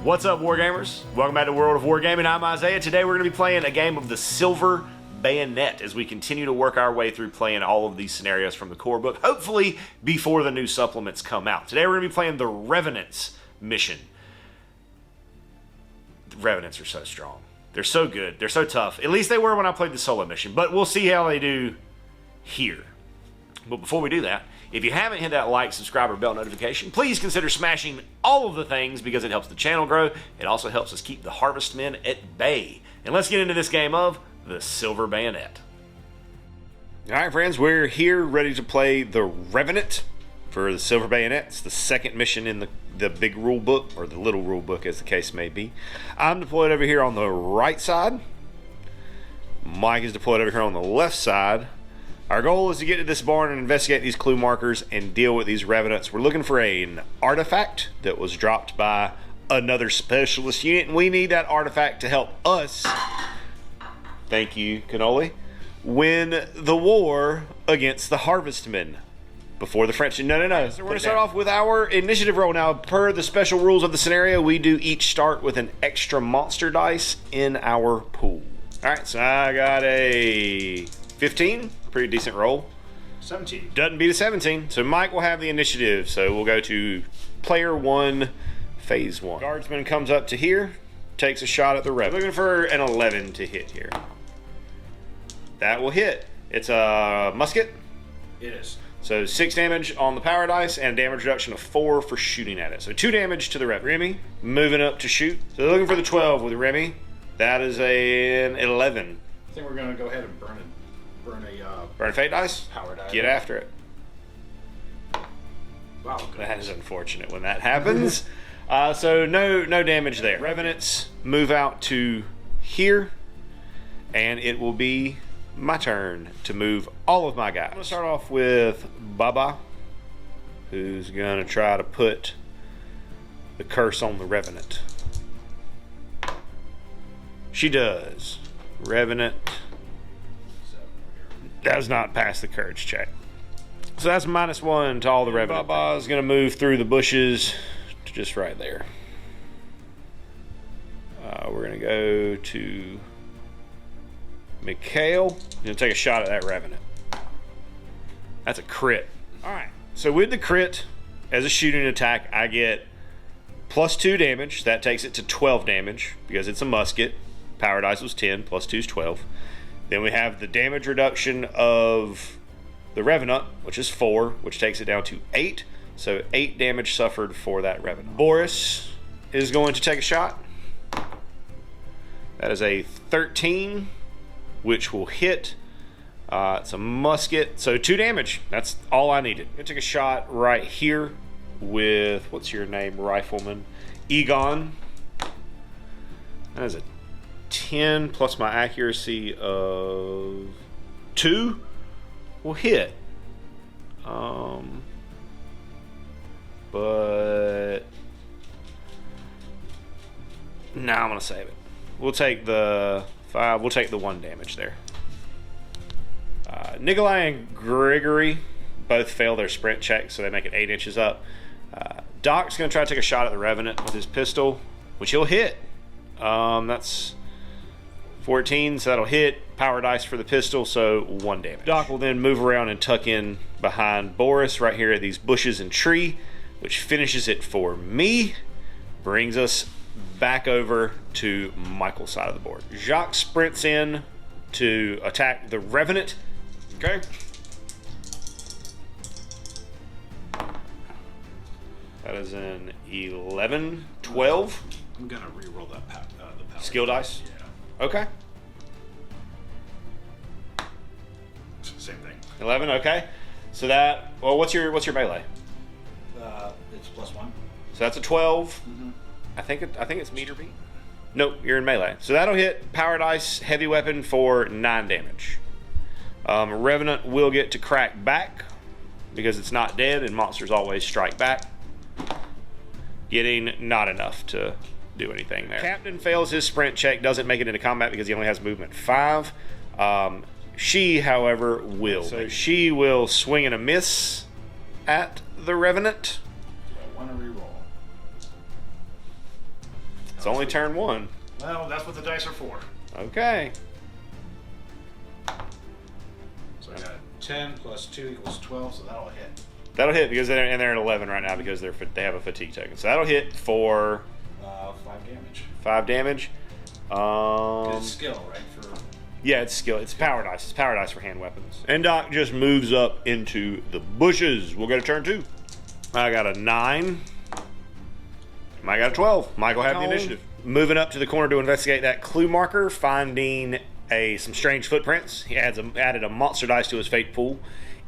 What's up, Wargamers? Welcome back to World of Wargaming. I'm Isaiah. Today we're going to be playing a game of the Silver Bayonet as we continue to work our way through playing all of these scenarios from the core book, hopefully before the new supplements come out. Today we're going to be playing the Revenants mission. The Revenants are so strong. They're so good. They're so tough. At least they were when I played the solo mission, but we'll see how they do here. But before we do that, if you haven't hit that like, subscribe, or bell notification, please consider smashing all of the things because it helps the channel grow. It also helps us keep the harvestmen at bay. And let's get into this game of the Silver Bayonet. All right, friends, we're here ready to play the Revenant for the Silver Bayonet. It's the second mission in the big rule book, or the little rule book as the case may be. I'm deployed over here on the right side. Mike is deployed over here on the left side. Our goal is to get to this barn and investigate these clue markers and deal with these Revenants. We're looking for an artifact that was dropped by another specialist unit, and we need that artifact to help us, thank you, Cannoli, win the war against the Harvestmen before the French. No. So we're going to start off with our initiative roll. Now, per the special rules of the scenario, we do each start with an extra monster dice in our pool. All right, so I got a 15. Pretty decent roll. 17. Doesn't beat a 17. So Mike will have the initiative. So we'll go to player 1, phase 1. Guardsman comes up to here, takes a shot at the Revenant. Looking for an 11 to hit here. That will hit. It's a musket. It is. So 6 damage on the power dice and a damage reduction of 4 for shooting at it. So 2 damage to the Revenant. Remy moving up to shoot. So they're looking for the 12 with Remy. That is an 11. I think we're going to go ahead and burn a Burn a fate dice? Power die. Get after it. Wow, that is unfortunate when that happens. So no damage there. Revenants move out to here, and it will be my turn to move all of my guys. I'm going to start off with Baba, who's going to try to put the curse on the Revenant. She does. Revenant does not pass the courage check. So that's -1 to all the Revenant. Baba is going to move through the bushes to just right there. We're going to go to Mikhail. Going to take a shot at that Revenant. That's a crit. All right. So with the crit, as a shooting attack, I get +2 damage. That takes it to 12 damage because it's a musket. Power dice was 10, +2 is 12. Then we have the damage reduction of the Revenant, which is 4, which takes it down to 8. So 8 damage suffered for that Revenant. Boris is going to take a shot. That is a 13, which will hit. It's a musket, so 2 damage. That's all I needed. I'm going to take a shot right here with, what's your name, Rifleman? Egon. That is a 10 plus my accuracy of 2 will hit. But no, I'm gonna save it. We'll take the 5. We'll take the 1 damage there. Nikolai and Gregory both fail their sprint check, so they make it 8 inches up. Doc's gonna try to take a shot at the Revenant with his pistol, which he'll hit. That's 14, so that'll hit. Power dice for the pistol, so 1 damage. Doc will then move around and tuck in behind Boris right here at these bushes and tree, which finishes it for me. Brings us back over to Michael's side of the board. Jacques sprints in to attack the Revenant. Okay. That is an 11, 12. I'm going to re-roll that the power. Skill dice? Yeah. Okay. Same thing. 11, okay. So that, well, what's your melee? It's +1. So that's a 12. Mm-hmm. I think it's meter beat. Nope, you're in melee. So that'll hit power dice, heavy weapon for 9 damage. Revenant will get to crack back because it's not dead and monsters always strike back. Getting not enough to do anything there. Captain fails his sprint check, doesn't make it into combat because he only has movement 5. She, however, will. So she will swing and a miss at the Revenant. I want to reroll. It's only turn 1. Well, that's what the dice are for. Okay. So I got 10 plus 2 equals 12, so that'll hit. That'll hit because they're at 11 right now because they have a fatigue token. So that'll hit for 5 damage. 5 damage. It's skill, right? For Yeah, it's skill. It's power dice. It's power dice for hand weapons. And Doc just moves up into the bushes. We'll go to turn 2. I got a 9. Mike got a 12. Mike will have the initiative. Moving up to the corner to investigate that clue marker, finding some strange footprints. He added a monster dice to his fate pool.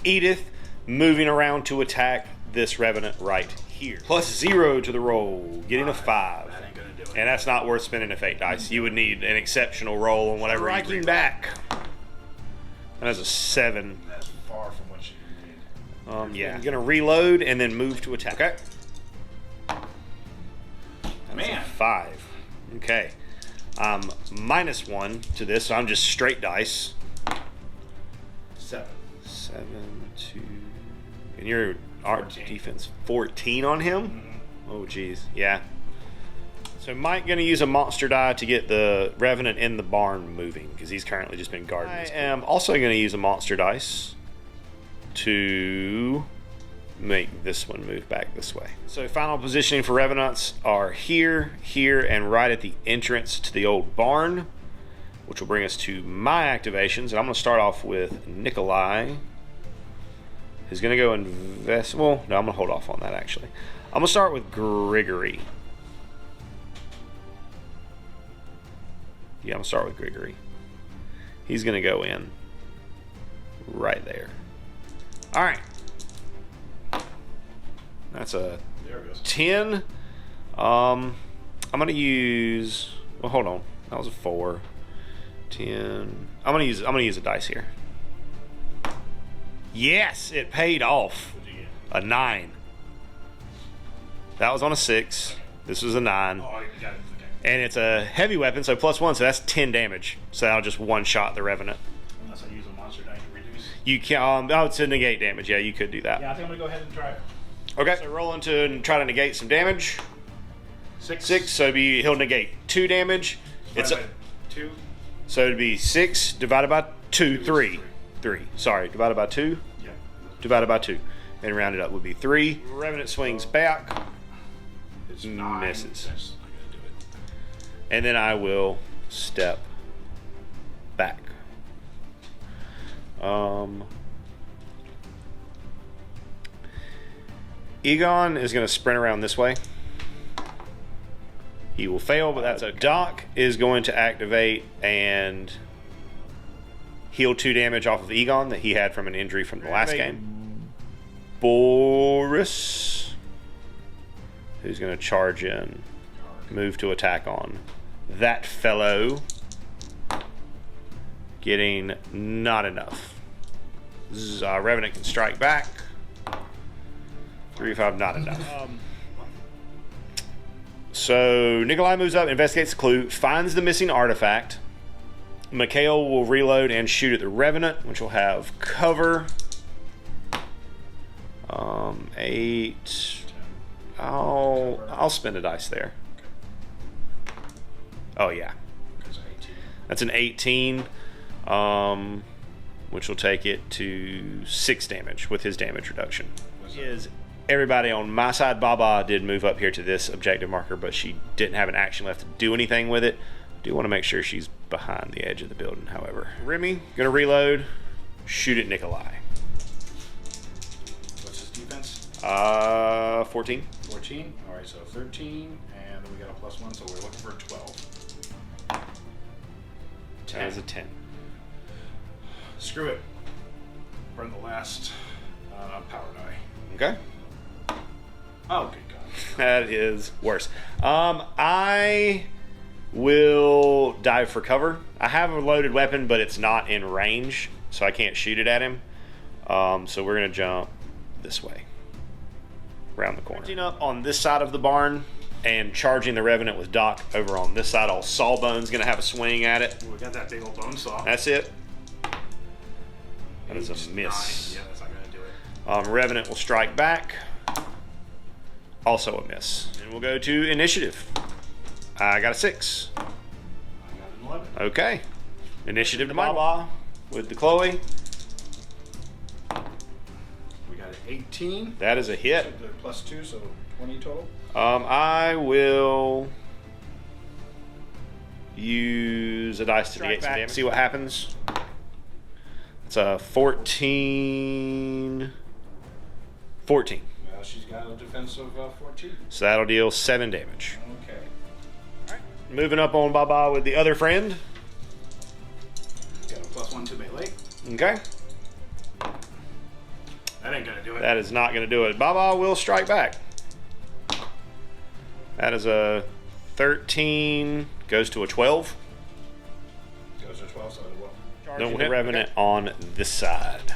Edith moving around to attack this Revenant right here. +0 to the roll, getting a 5. that ain't gonna do it. And that's not worth spending a fate dice. You would need an exceptional roll on whatever. Striking back. That is a 7. That's far from what you need. Yeah. I'm gonna reload and then move to attack. Okay. Man. 5. Okay. -1 to this, so I'm just straight dice. 7. 7, 2. And your art 14. defense 14 on him? Oh, geez. Yeah. So Mike going to use a monster die to get the Revenant in the barn moving because he's currently just been guarding. I am also going to use a monster dice to make this one move back this way. So final positioning for Revenants are here, here, and right at the entrance to the old barn, which will bring us to my activations. And I'm going to start off with Nikolai, who's going to go invest. Well, no, I'm going to hold off on that actually. I'm going to start with Grigory. Yeah, I'm going to start with Grigory. He's going to go in right there. All right. That's a There it goes. 10. I'm going to use. Well, hold on. That was a 4. 10. I'm going to use a dice here. Yes, it paid off. What'd you get? A 9. That was on a 6. This was a 9. Oh, you got it. Okay. And it's a heavy weapon, so +1, so that's 10 damage. So that'll just one-shot the Revenant. Unless I use a monster die to reduce. You can, oh, it's a negate damage. Yeah, you could do that. Yeah, I think I'm gonna go ahead and try it. Okay, so roll into and try to negate some damage. 6, so he'll negate 2 damage. It's Divided by 2. So it'd be 6 divided by 2, 3. 3. Sorry, divided by 2, Yeah. divided by 2. And rounded up would be 3. Revenant swings back. It's 9. Misses. That's not gonna do it. And then I will step back. Egon is going to sprint around this way. He will fail, but that's okay. Doc is going to activate and heal 2 damage off of Egon that he had from an injury from the last game. Boris, who's going to charge in, move to attack on that fellow. Getting not enough. Revenant can strike back. 3 5, not enough. So Nikolai moves up, investigates the clue, finds the missing artifact. Mikhail will reload and shoot at the Revenant, which will have cover. 8. I'll spend a dice there. Oh yeah, Because of 18. that's an 18, which will take it to 6 damage with his damage reduction. Is everybody on my side? Baba did move up here to this objective marker, but she didn't have an action left to do anything with it. Do want to make sure she's behind the edge of the building, however. Remy, gonna reload, shoot at Nikolai. What's his defense? 14. 14. All right, so 13, and then we got a +1, so we're looking for a 12. That is a 10. Screw it. Burn the last power die. Okay. Oh, good God. That is worse. I will dive for cover. I have a loaded weapon, but it's not in range, so I can't shoot it at him. So we're going to jump this way, around the corner. Charging up on this side of the barn and charging the Revenant with Doc over on this side. Old Sawbone's going to have a swing at it. Ooh, we got that big old bone saw. That's it. That is a 9. miss. Yeah, that's not going to do it. Revenant will strike back. Also a miss. And we'll go to initiative. I got a 6. I got an 11. Okay. Initiative to Baba with the Chloe. We got an 18. That is a hit. So the plus 2, so 20 total. I will use a dice to negate some damage. See what happens. It's a 14. 14. Well, she's got a defense of 14. So that'll deal 7 damage. Okay. Alright. Moving up on Baba with the other friend. Got a +1 to melee. Okay. That ain't gonna do it. That is not going to do it. Baba will strike back. That is a 13. Goes to a 12. Goes to 12, so it will. Don't hit Revenant on this side.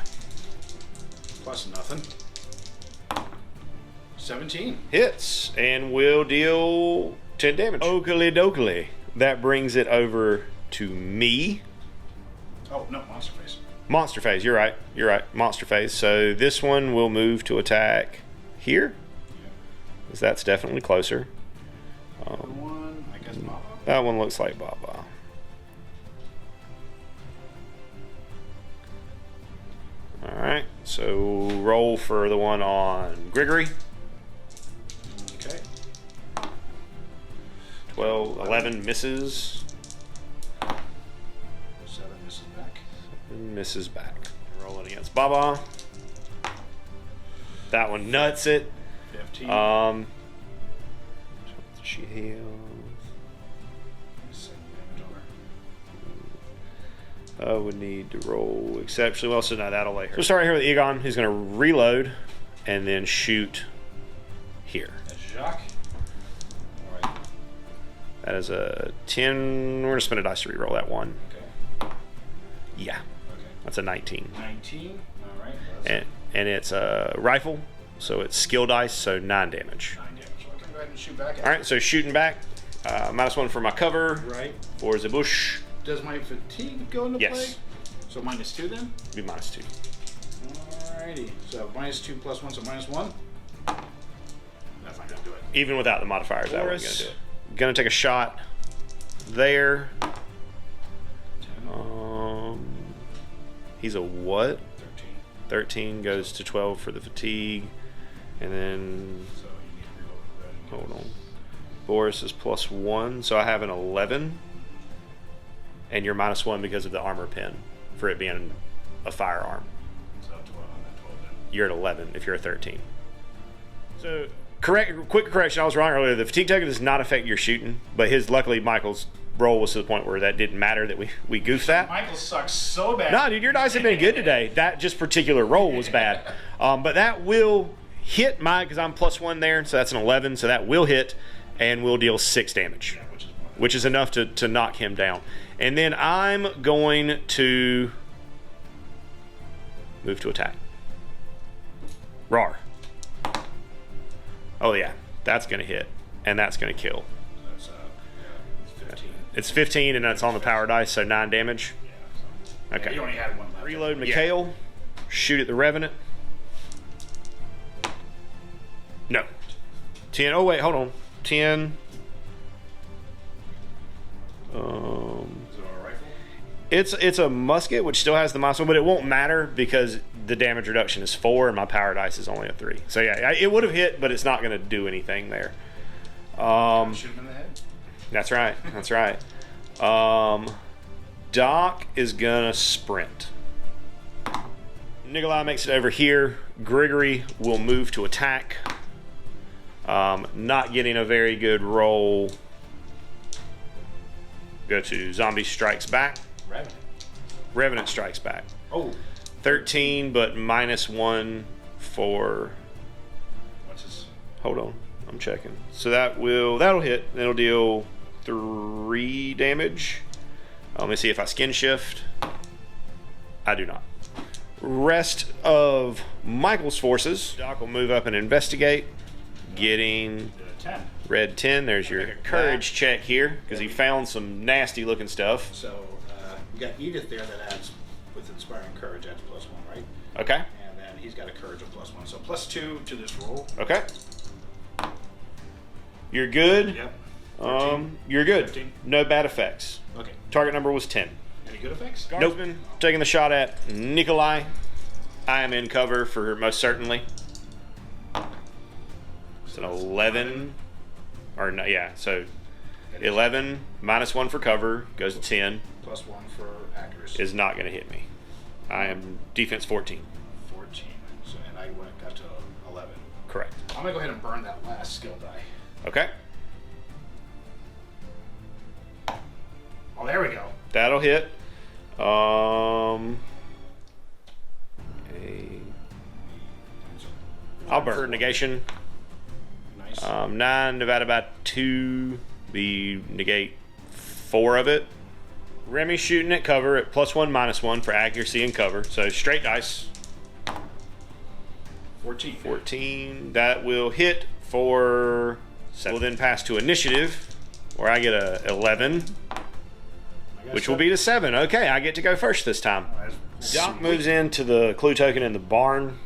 Plus nothing. 17. Hits and will deal 10 damage. Oakley dokley. That brings it over to me. Oh, no, monster face. Monster phase, you're right. You're right. Monster phase. So this one will move to attack here. Because that's definitely closer. One, I guess Baba. That one looks like Baba. Alright, so roll for the one on Gregory. Okay. 12, 11 misses. 7 misses back. Misses back. Rolling against Baba. That one nuts it. 15. She heals. 7 damage on her. I would need to roll exceptionally well, so no, that'll lay her. So we'll start here with Egon, who's going to reload and then shoot here. That's Jacques. Alright. That is a 10. We're going to spend a dice to reroll that one. Okay. Yeah, Okay. that's a 19. 19. Alright. And it's a rifle, so it's skill dice, so 9 damage. 9 damage. So I can go ahead and shoot back at All right, so shooting back. -1 for my cover. Right. For the bush. Does my fatigue go into Yes. play? So -2 then? Be -2. Alrighty. So -2 plus 1, so -1. That's not gonna do it. Even without the modifiers, that wasn't Boris. going to do it. Going to take a shot there. 10, He's a what? 13. 13 goes to 12 for the fatigue. And then, So you need to reload the red. hold on. Boris is +1, so I have an 11. And you're -1 because of the armor pin for it being a firearm. So 12 then. You're at 11 if you're a 13. So, quick correction, I was wrong earlier. The fatigue token does not affect your shooting, but luckily Michael's roll was to the point where that didn't matter, that we goofed that. Michael sucks so bad. No, dude, your dice have been good today. That just particular roll was bad. But that will hit mine because I'm +1 there, so that's an 11, so that will hit and will deal 6 damage, Yeah, which is enough to knock him down. And then I'm going to move to attack. Rawr. Oh yeah, that's going to hit, and that's going to kill. That's it's 15. It's 15, and that's on the power dice, so 9 damage. Yeah. So. Okay. Yeah, you only had one left. Reload Mikhail. Shoot at the Revenant. No. 10. Oh, wait, hold on. 10. Is it a rifle? It's a musket, which still has the -1, but it won't matter because the damage reduction is 4 and my power dice is only a 3. So yeah, it would have hit, but it's not going to do anything there. Shoot him in the head. That's right. That's right. Doc is gonna sprint. Nikolai makes it over here. Grigory will move to attack. Not getting a very good roll. Go to Zombie Strikes Back. Revenant. Revenant Strikes Back. Oh. 13, but -1 for. What's his? Hold on, I'm checking. So that'll hit. It'll deal 3 damage. Let me see if I skin shift. I do not. Rest of Michael's forces. Doc will move up and investigate. Getting 10. red 10. There's your courage check here because he found some nasty looking stuff. So we got Edith there that adds with inspiring courage adds +1, right? Okay. And then he's got a courage of +1, so +2 to this roll. Okay. You're good Yep. You're good. 15? No bad effects. Okay. Target number was 10. Any good effects? Guardsman taking the shot at Nikolai. I am in cover for most certainly. It's an 11. Or no, yeah, so 11 minus 1 for cover goes to 10. +1 for accuracy. Is not going to hit me. I am defense 14. 14. So, and I got to 11. Correct. I'm gonna go ahead and burn that last skill die. Okay. Oh, there we go. That'll hit. I'll burn for negation. Nice. 9 divided by 2 be negate 4 of it. Remy shooting at cover at +1 -1 for accuracy and cover. So straight dice. 14. 14. That will hit for 7. We'll then pass to initiative, where I get a 11, which will be to 7. Okay, I get to go first this time. Doc moves into the clue token in the barn.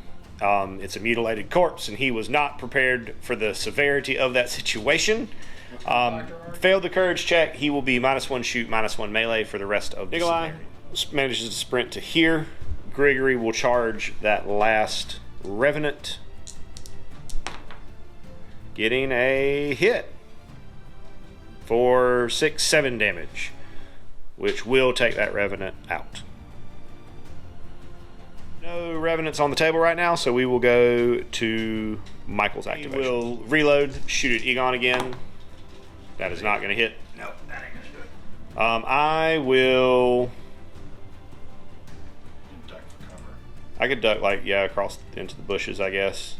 It's a mutilated corpse, and he was not prepared for the severity of that situation. Failed the courage check. He will be -1 shoot, -1 melee for the rest of the Nikolai manages to sprint to here. Grigory will charge that last Revenant, getting a hit for 6-7 damage, which will take that Revenant out. No Revenants on the table right now, so we will go to Michael's activation. We will reload, shoot at Egon again. That is not going to hit. Nope, that ain't gonna do it. I will. Duck for cover. I could duck, like, yeah, across into the bushes, I guess.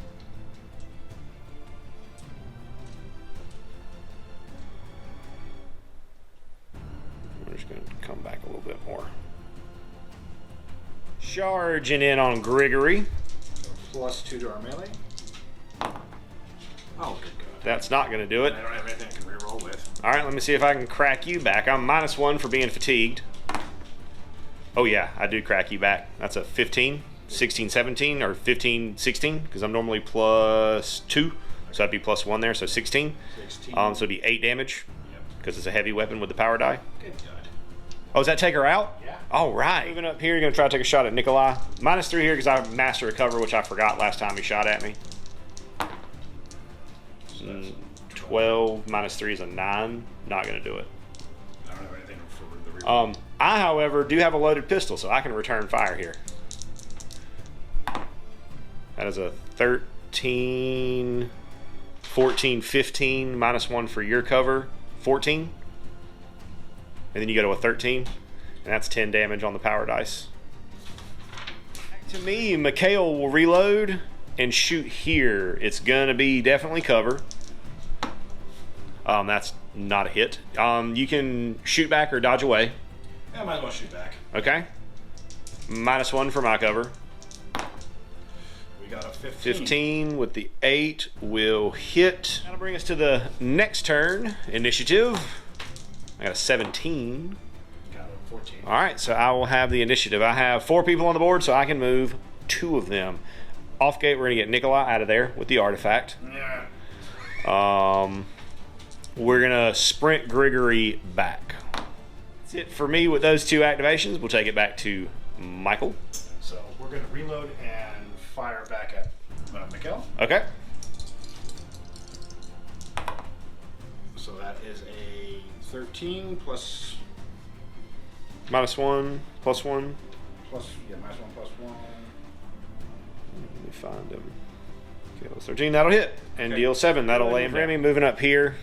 We're just going to come back a little bit more. Charging in on Grigory. So +2 to our melee. Oh, good God. That's not going to do it. I don't have anything I can reroll with. All right, let me see if I can crack you back. I'm -1 for being fatigued. Oh, yeah, I do crack you back. That's a 15, 16, 17, or 15, 16, because I'm normally +2. So that'd be +1 there, so 16. 16. So it'd be 8 damage, because it's a heavy weapon with the power die. Good God. Oh, does that take her out? Yeah. All right. Moving up here, you're going to try to take a shot at Nikolai. -3 here because I master recover, which I forgot last time he shot at me. So that's 12 -3 is a 9. Not going to do it. I don't have anything for the reroll. I, however, do have a loaded pistol, so I can return fire here. That is a 13, 14, 15, -1 for your cover, 14. And then you go to a 13, and that's 10 damage on the power dice. Back to me, Mikhail will reload and shoot here. It's gonna be definitely cover. That's not a hit. You can shoot back or dodge away. Yeah, I might as well shoot back. Okay. -1 for my cover. We got a 15. 15 with the 8 will hit. That'll bring us to the next turn. Initiative. I got a 17. Got a 14. All right, so I will have the initiative. I have 4 people on the board, so I can move 2 of them. Off gate, we're going to get Nikolai out of there with the artifact. Yeah. We're going to sprint Grigory back. That's it for me with those 2 activations. We'll take it back to Michael. So we're going to reload and fire back at Mikhail. Okay. So that is a 13 plus -1, +1. yeah, -1 +1. Let me find him. Okay, 13, that'll hit. And Okay. deal 7, that'll lay him down. Remy moving up here,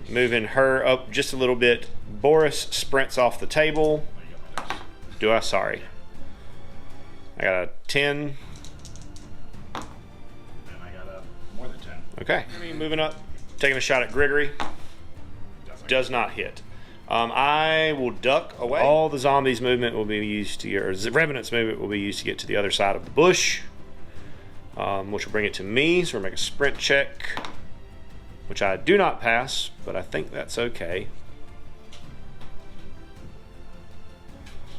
moving her up just a little bit. Boris sprints off the table. Oh, you got my dice. Do I? Sorry. I got a 10. And I got a more than 10. Okay. Remy moving up, taking a shot at Grigory. Does not hit. I will duck away. All the zombies' movement will be used to, or Revenants' movement will be used to get to the other side of the bush, which will bring it to me. So we'll make a sprint check, which I do not pass, but I think that's okay.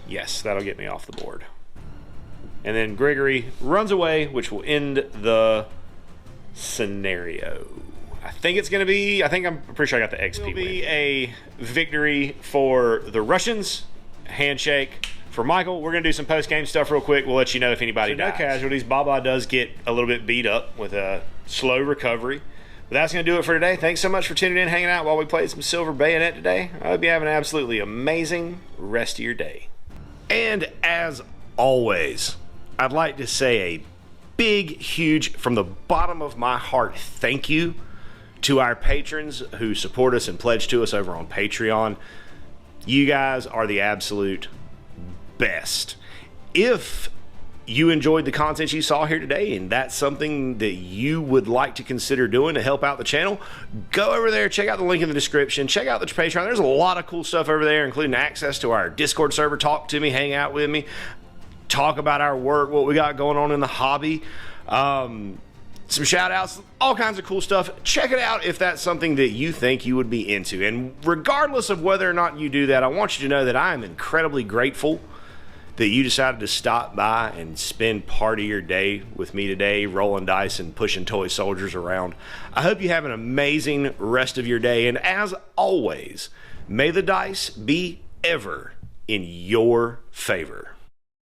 Yes, that'll get me off the board. And then Grigory runs away, which will end the scenario, I think it's going to be, I'm pretty sure I got the XP. It'll be a victory for the Russians. Handshake for Michael. We're going to do some post-game stuff real quick. We'll let you know if anybody dies. No casualties. Baba does get a little bit beat up with a slow recovery. But that's going to do it for today. Thanks so much for tuning in, hanging out while we played some Silver Bayonet today. I hope you have an absolutely amazing rest of your day. And as always, I'd like to say a big, huge, from the bottom of my heart, thank you to our patrons who support us and pledge to us over on Patreon. You guys are the absolute best. If you enjoyed the content you saw here today and that's something that you would like to consider doing to help out the channel, go over there, check out the link in the description, check out the Patreon. There's a lot of cool stuff over there, including access to our Discord server. Talk to me, hang out with me, talk about our work, what we got going on in the hobby, some shout outs, all kinds of cool stuff. Check it out if that's something that you think you would be into. And regardless of whether or not you do that, I want you to know that I am incredibly grateful that you decided to stop by and spend part of your day with me today, rolling dice and pushing toy soldiers around. I hope you have an amazing rest of your day. And as always, may the dice be ever in your favor.